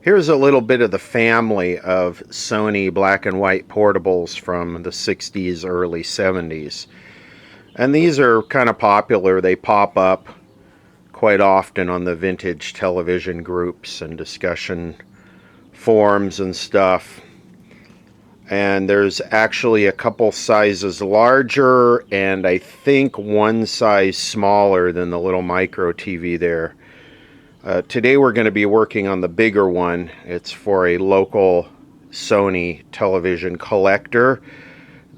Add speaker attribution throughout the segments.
Speaker 1: Here's a little bit of the family of Sony black and white portables from the 60s, early 70s. And these are kind of popular. They pop up quite often on the vintage television groups and discussion forums and stuff. And there's actually a couple sizes larger and I think one size smaller than the little micro TV there. Today we're going to be working on the bigger one. It's for a local Sony television collector.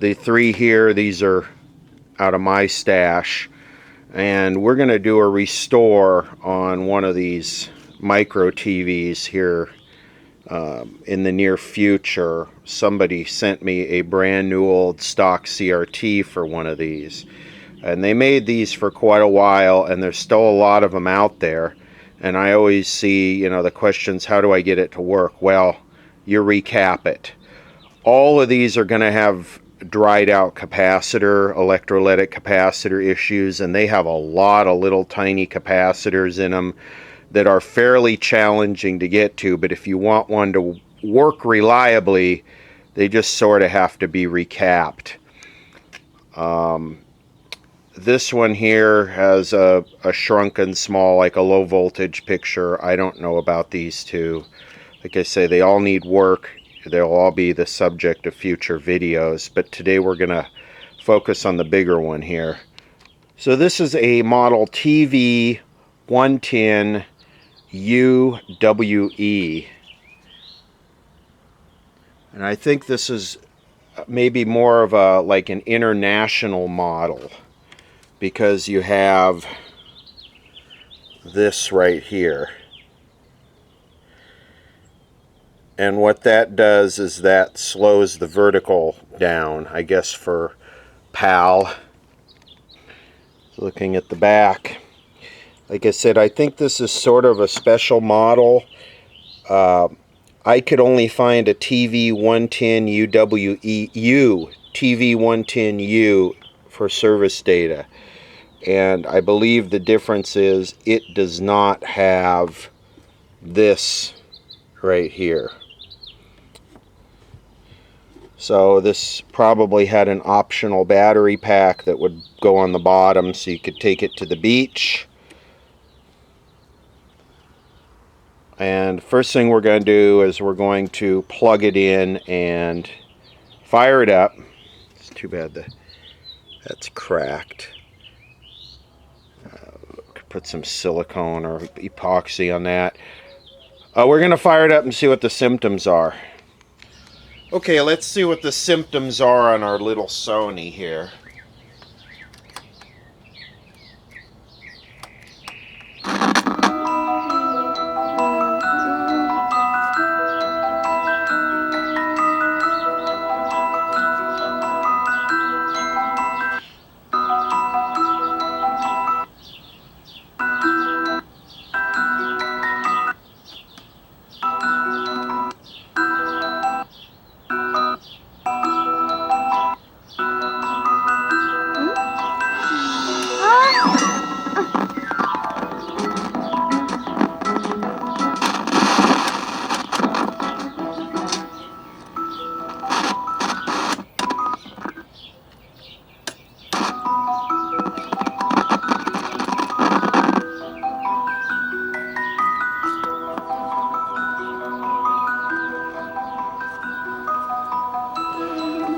Speaker 1: The three here, these are out of my stash. And we're going to do a restore on one of these micro TVs here in the near future. Somebody sent me a brand new old stock CRT for one of these. And they made these for quite a while, and there's still a lot of them out there. And I always see, you know, the questions, how do I get it to work? Well, you recap it. All of these are going to have dried out capacitor, electrolytic capacitor issues, and they have a lot of little tiny capacitors in them that are fairly challenging to get to, but if you want one to work reliably, they just sort of have to be recapped. This one here has a shrunken small, like a low voltage picture. I don't know about these two. Like I say, they all need work. They'll all be the subject of future videos, but today we're going to focus on the bigger one here. So this is a model TV110 UWE, and I think this is maybe more of a like an international model, because you have this right here, and what that does is that slows the vertical down, I guess for PAL. Looking at the back, like I said, I think this is sort of a special model. I could only find a TV110 UWE, TV110U for service data. And I believe the difference is it does not have this right here. So this probably had an optional battery pack that would go on the bottom so you could take it to the beach. And first thing we're going to do is we're going to plug it in and fire it up. It's too bad that's cracked. Put some silicone or epoxy on that. We're going to fire it up and see what the symptoms are. Okay, let's see what the symptoms are on our little Sony here.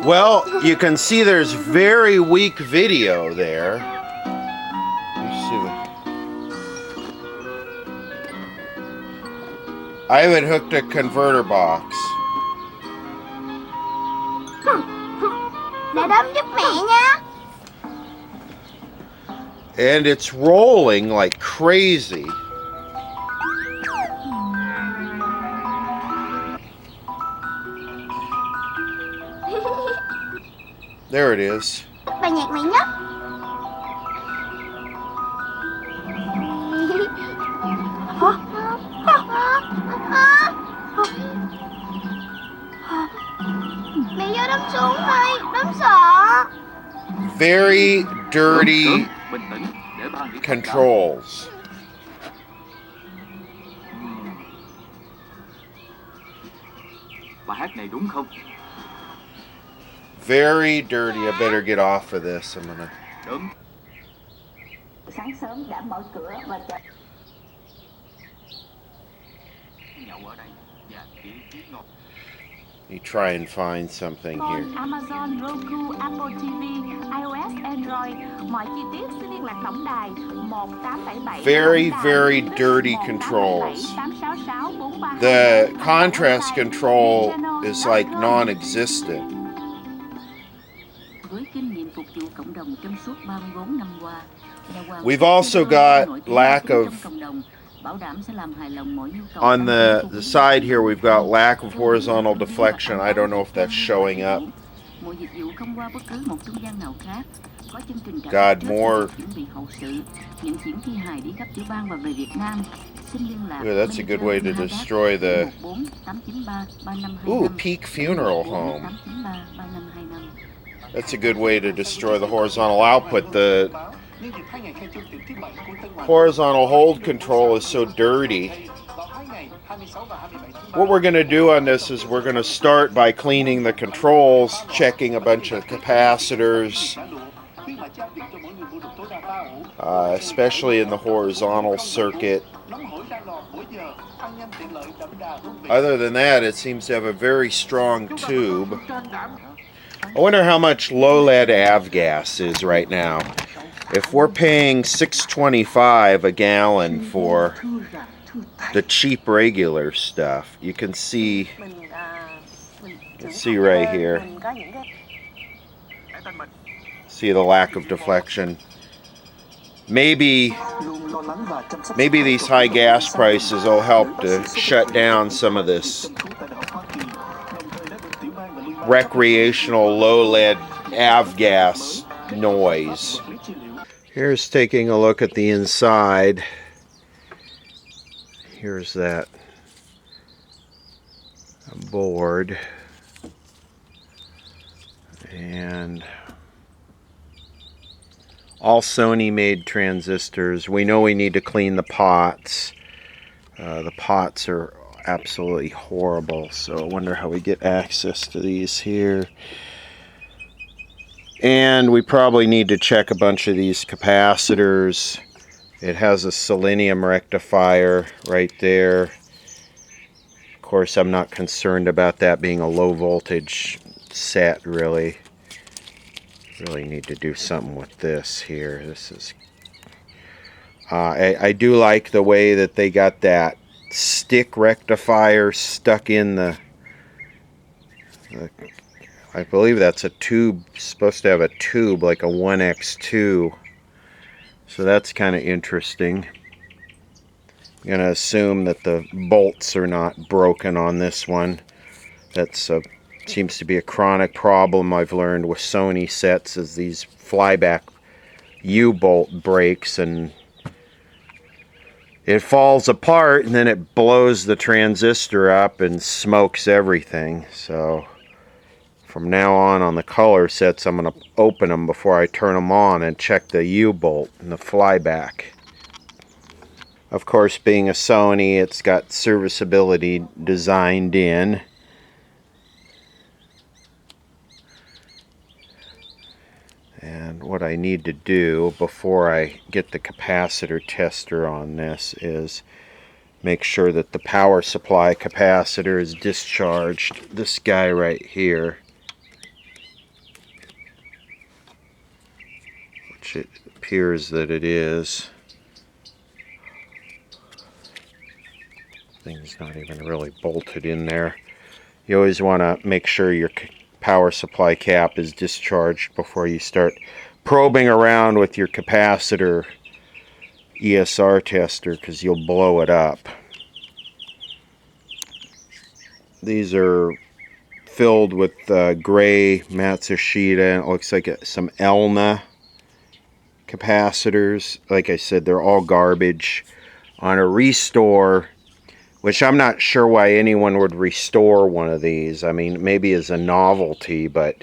Speaker 1: Well, you can see there's very weak video there. Let's see. I haven't hooked a converter box. And it's rolling like crazy. There it is.
Speaker 2: Bài nhạc này nhé. Mẹ vô đâm xuống đây, đâm sợ.
Speaker 1: Very dirty controls.
Speaker 3: Bài hát này đúng không?
Speaker 1: Very dirty. I better get off of this. I'm gonna.
Speaker 3: Đúng.
Speaker 4: Sáng sớm đã mở cửa và chờ.
Speaker 3: Nhậu ở đây và chỉ ngọt.
Speaker 1: Let me try and find something here.
Speaker 4: Amazon, Roku, Apple TV, iOS, Android. Mọi chi tiết xin liên lạc tổng đài 1877.
Speaker 1: Very, very dirty controls. The contrast control is like non-existent.
Speaker 4: Với kinh nghiệm phục vụ cộng đồng trong suốt 34 năm qua,
Speaker 1: We've also got lack of, on the side here, we've got lack of horizontal deflection. I don't know if that's showing up. God, more. Ooh, that's a good way to destroy the. Ooh, Peak Funeral Home. That's a good way to destroy the horizontal output. The horizontal hold control is so dirty. What we're going to do on this is we're going to start by cleaning the controls, checking a bunch of capacitors, especially in the horizontal circuit. Other than that, it seems to have a very strong tube. I wonder how much low lead avgas is right now. If we're paying $6.25 a gallon for the cheap regular stuff, you can see right here. See the lack of deflection. Maybe these high gas prices will help to shut down some of this recreational low lead avgas noise. Here's taking a look at the inside. Here's that board, and all Sony made transistors. We know we need to clean the pots. The pots are absolutely horrible, so I wonder how we get access to these here. And we probably need to check a bunch of these capacitors. It has a selenium rectifier right there. Of course, I'm not concerned about that being a low voltage set, really. Really need to do something with this here. This is I do like the way that they got that stick rectifier stuck in the I believe that's a tube, supposed to have a tube like a 1x2, so that's kind of interesting. I'm going to assume that the bolts are not broken on this one. That's seems to be a chronic problem I've learned with Sony sets, is these flyback U-bolt breaks and it falls apart and then it blows the transistor up and smokes everything. So from now on the color sets, I'm going to open them before I turn them on and check the U-bolt and the flyback. Of course, being a Sony, it's got serviceability designed in. And what I need to do before I get the capacitor tester on this is make sure that the power supply capacitor is discharged. This guy right here, which it appears that it is. Thing's not even really bolted in there. You always want to make sure your power supply cap is discharged before you start probing around with your capacitor ESR tester, because you'll blow it up. These are filled with gray Matsushita, and it looks like some Elna capacitors. Like I said, they're all garbage. On a restore, which I'm not sure why anyone would restore one of these. I mean, maybe as a novelty, but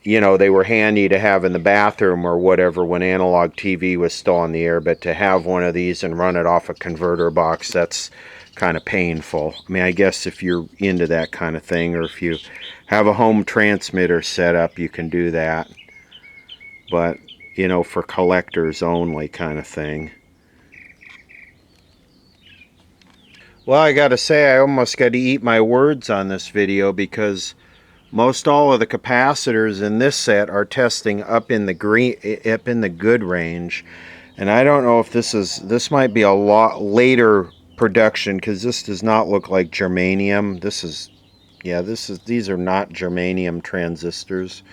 Speaker 1: you know, they were handy to have in the bathroom or whatever when analog TV was still on the air, but to have one of these and run it off a converter box, that's kind of painful. I mean, I guess if you're into that kind of thing, or if you have a home transmitter set up, you can do that. But, you know, for collectors only kind of thing. Well, I gotta say, I almost got to eat my words on this video, because most all of the capacitors in this set are testing up in the good range. And I don't know if this might be a lot later production, because this does not look like germanium. These are not germanium transistors.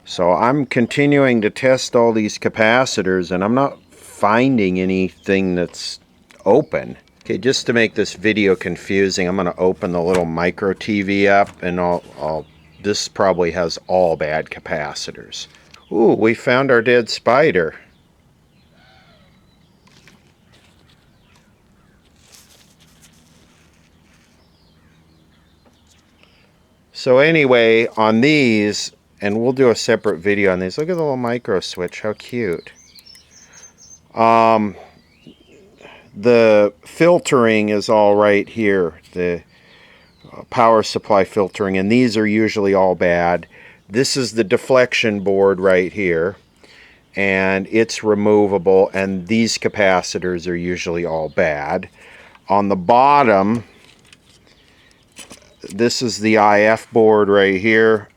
Speaker 1: So I'm continuing to test all these capacitors, and I'm not finding anything that's open. Okay, just to make this video confusing, I'm going to open the little micro TV up, and this probably has all bad capacitors. Ooh, we found our dead spider. So anyway, on these, and we'll do a separate video on these. Look at the little micro switch, how cute. The filtering is all right here, the power supply filtering, and these are usually all bad. This is the deflection board right here, and it's removable, and these capacitors are usually all bad. On the bottom, this is the IF board right here,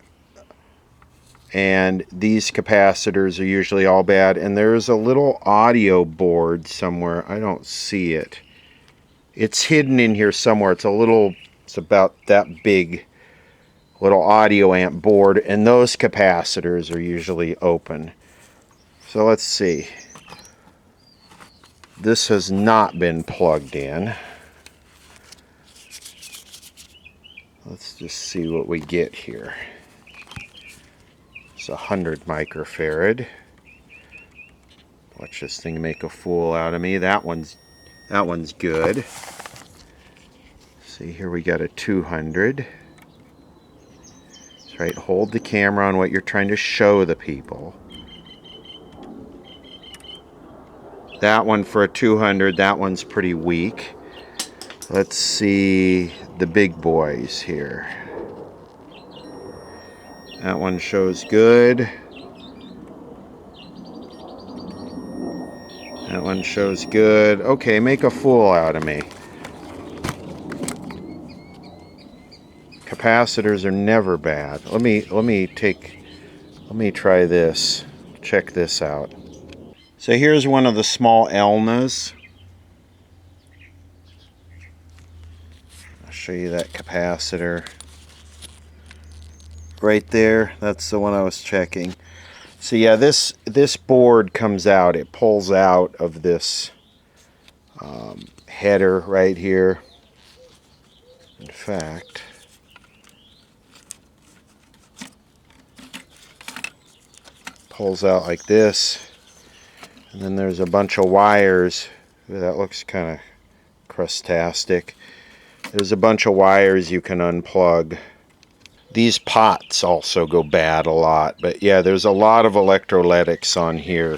Speaker 1: and these capacitors are usually all bad. And there's a little audio board somewhere. I don't see it. It's hidden in here somewhere. It's about that big, little audio amp board, and those capacitors are usually open. So let's see. This has not been plugged in. Let's just see what we get here. It's 100 microfarad. Watch this thing make a fool out of me. That one's good. See, here we got a 200. That's right, hold the camera on what you're trying to show the people. That one for a 200, that one's pretty weak. Let's see the big boys here. That one shows good. That one shows good. Okay, make a fool out of me. Capacitors are never bad. Let me try this. Check this out. So here's one of the small Elnas. I'll show you that capacitor. Right there, that's the one I was checking. So yeah, this board comes out. It pulls out of this header right here. In fact, pulls out like this, and then there's a bunch of wires. Ooh, that looks kind of crustastic. There's a bunch of wires you can unplug. These pots also go bad a lot, but yeah, there's a lot of electrolytics on here.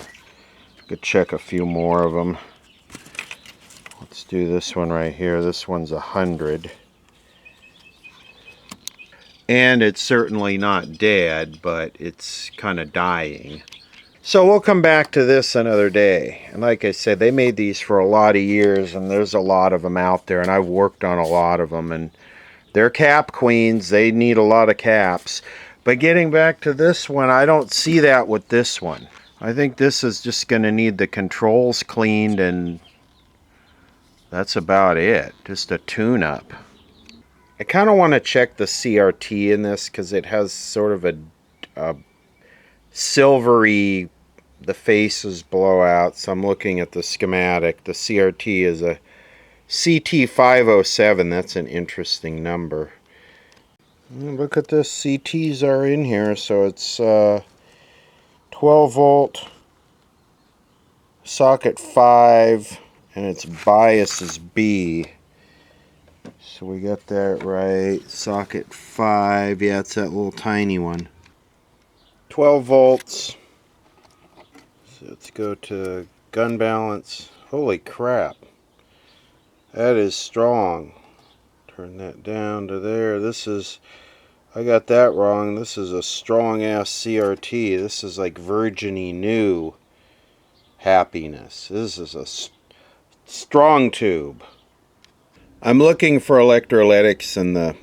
Speaker 1: Could check a few more of them. Let's do this one right here. This one's 100. And it's certainly not dead, but it's kind of dying. So we'll come back to this another day. And like I said, they made these for a lot of years, and there's a lot of them out there, and I've worked on a lot of them, and they're cap queens. They need a lot of caps. But getting back to this one, I don't see that with this one. I think this is just going to need the controls cleaned, and that's about it. Just a tune-up. I kind of want to check the CRT in this, because it has sort of a silvery, the faces blow out. So I'm looking at the schematic. The CRT is a CT507. That's an interesting number. Look at this. CTs are in here. So it's 12 volt, socket 5, and its bias is B. So we got that right. Socket 5. Yeah, it's that little tiny one. 12 volts. So let's go to gun balance. Holy crap. That is strong. Turn that down to there. This is, I got that wrong. This is a strong ass CRT. This is like virgin-y new happiness. This is a strong tube. I'm looking for electrolytics in the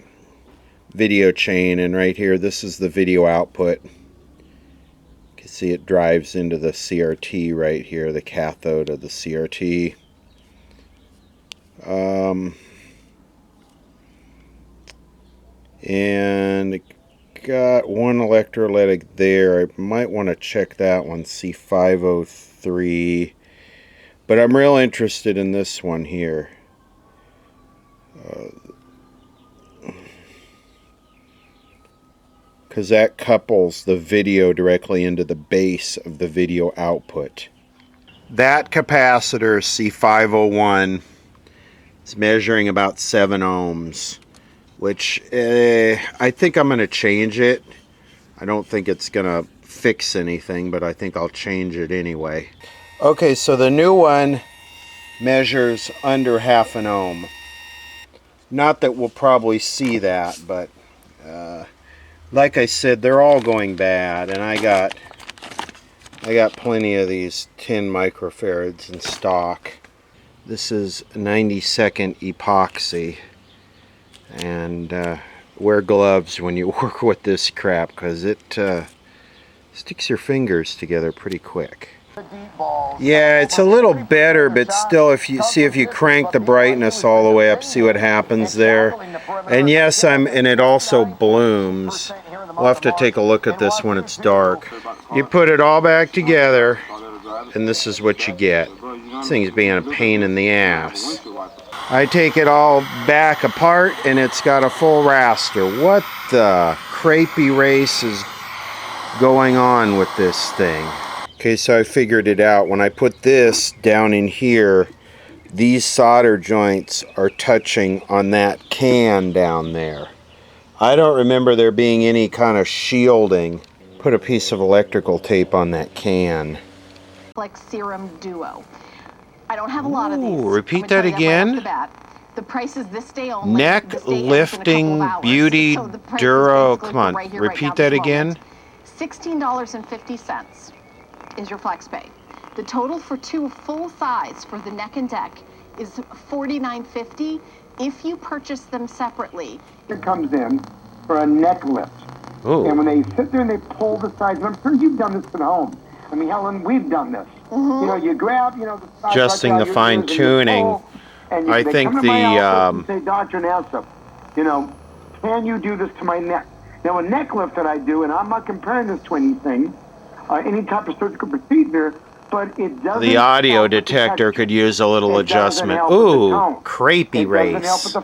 Speaker 1: video chain, and right here, this is the video output. You can see it drives into the CRT right here, the cathode of the CRT. And got one electrolytic there. I might want to check that one, C503. But I'm real interested in this one here. Because that couples the video directly into the base of the video output. That capacitor, C501, is measuring about 7 ohms, which I think I'm going to change it. I don't think it's going to fix anything, but I think I'll change it anyway. Okay, so the new one measures under 0.5 ohm. Not that we'll probably see that, but like I said, they're all going bad, and I got plenty of these 10 microfarads in stock. This is 90-second epoxy, and wear gloves when you work with this crap, because it sticks your fingers together pretty quick. Yeah, it's a little better, but still, if you crank the brightness all the way up, see what happens there. And yes, and it also blooms. We'll have to take a look at this when it's dark. You put it all back together, and this is what you get. This thing's being a pain in the ass. I take it all back apart, and it's got a full raster. What the crapey race is going on with this thing? Okay, so I figured it out. When I put this down in here, these solder joints are touching on that can down there. I don't remember there being any kind of shielding. Put a piece of electrical tape on that can.
Speaker 4: Like Serum Duo. I don't have a lot of these.
Speaker 1: Repeat that again.
Speaker 4: The price is this day only.
Speaker 1: Neck lifting beauty duro. Come on, repeat that again.
Speaker 4: $16.50 is your flex pay. The total for 2 full size for the neck and deck is $49.50 if you purchase them separately.
Speaker 5: It comes in for a neck lift.
Speaker 1: Ooh.
Speaker 5: And when they sit there and they pull the sides, and I'm sure you've done this at home. I mean, Helen, we've done this. You know, you grab, the sides
Speaker 1: Adjusting
Speaker 5: right
Speaker 1: the
Speaker 5: down,
Speaker 1: fine tuning.
Speaker 5: I think say, Dr. Nassif, can you do this to my neck? Now, a neck lift that I do, and I'm not comparing this to anything, any type of surgical procedure, but it doesn't.
Speaker 1: The audio detector could use a little adjustment. Ooh, crapey race.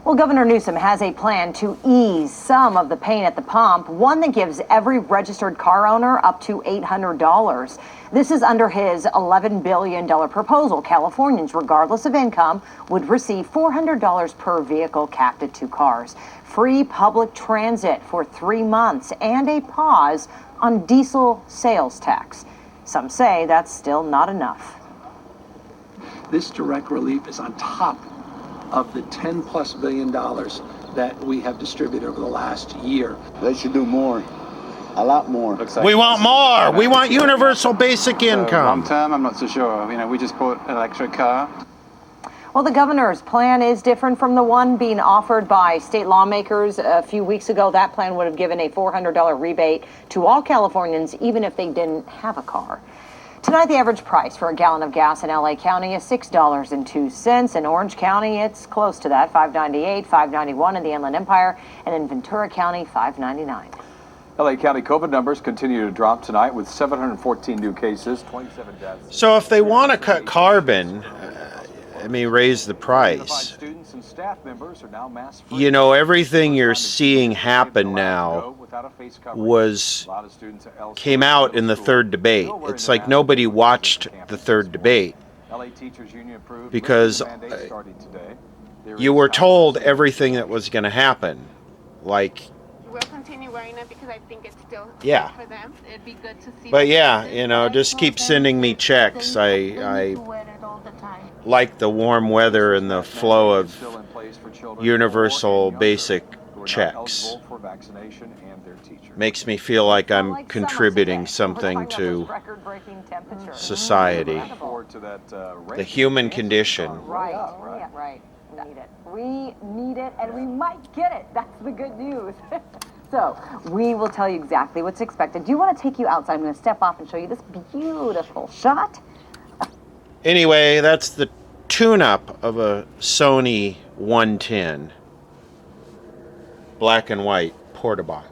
Speaker 6: Well, Governor Newsom has a plan to ease some of the pain at the pump, one that gives every registered car owner up to $800. This is under his $11 billion proposal. Californians, regardless of income, would receive $400 per vehicle capped at 2 cars, free public transit for 3 months, and a pause on diesel sales tax. Some say that's still not enough.
Speaker 7: This direct relief is on top of the $10+ billion that we have distributed over the last year.
Speaker 8: They should do more, a lot more.
Speaker 1: We want more. We want universal basic income.
Speaker 9: Long term, I'm not so sure. We just bought an electric car.
Speaker 6: Well, the governor's plan is different from the one being offered by state lawmakers a few weeks ago. That plan would have given a $400 rebate to all Californians, even if they didn't have a car. Tonight, the average price for a gallon of gas in LA County is $6.02. In Orange County, it's close to that, $5.98, $5.91 in the Inland Empire, and in Ventura County, $5.99.
Speaker 10: LA County COVID numbers continue to drop tonight with 714 new cases, 27 deaths.
Speaker 1: So if they want to cut carbon, raise the price. Everything you're seeing happen now came out in the third debate. It's like nobody watched the third debate because you were told everything that was going to happen. Like
Speaker 2: continue wearing it because I think it's still
Speaker 1: Yeah.
Speaker 2: good for them. It'd be good to see.
Speaker 1: But yeah, you know, just keep sending me checks. I
Speaker 2: They need to wear it all the time.
Speaker 1: like the warm weather and the flow of
Speaker 10: Still in place for children
Speaker 1: universal
Speaker 10: 4 and younger
Speaker 1: basic
Speaker 10: who are not
Speaker 1: checks.
Speaker 10: eligible for vaccination and their teachers.
Speaker 1: Makes me feel like I'm
Speaker 6: Like summer
Speaker 1: contributing
Speaker 6: today. We're
Speaker 1: something
Speaker 6: talking about
Speaker 1: to
Speaker 6: those record-breaking temperatures.
Speaker 1: society.
Speaker 10: Looking forward to that,
Speaker 1: The human condition.
Speaker 6: Right, right. We need it. We need it, and we might get it. That's the good news. So, we will tell you exactly what's expected. Do you want to take you outside? I'm going to step off and show you this beautiful shot.
Speaker 1: Anyway, that's the tune-up of a Sony 110 black and white portable.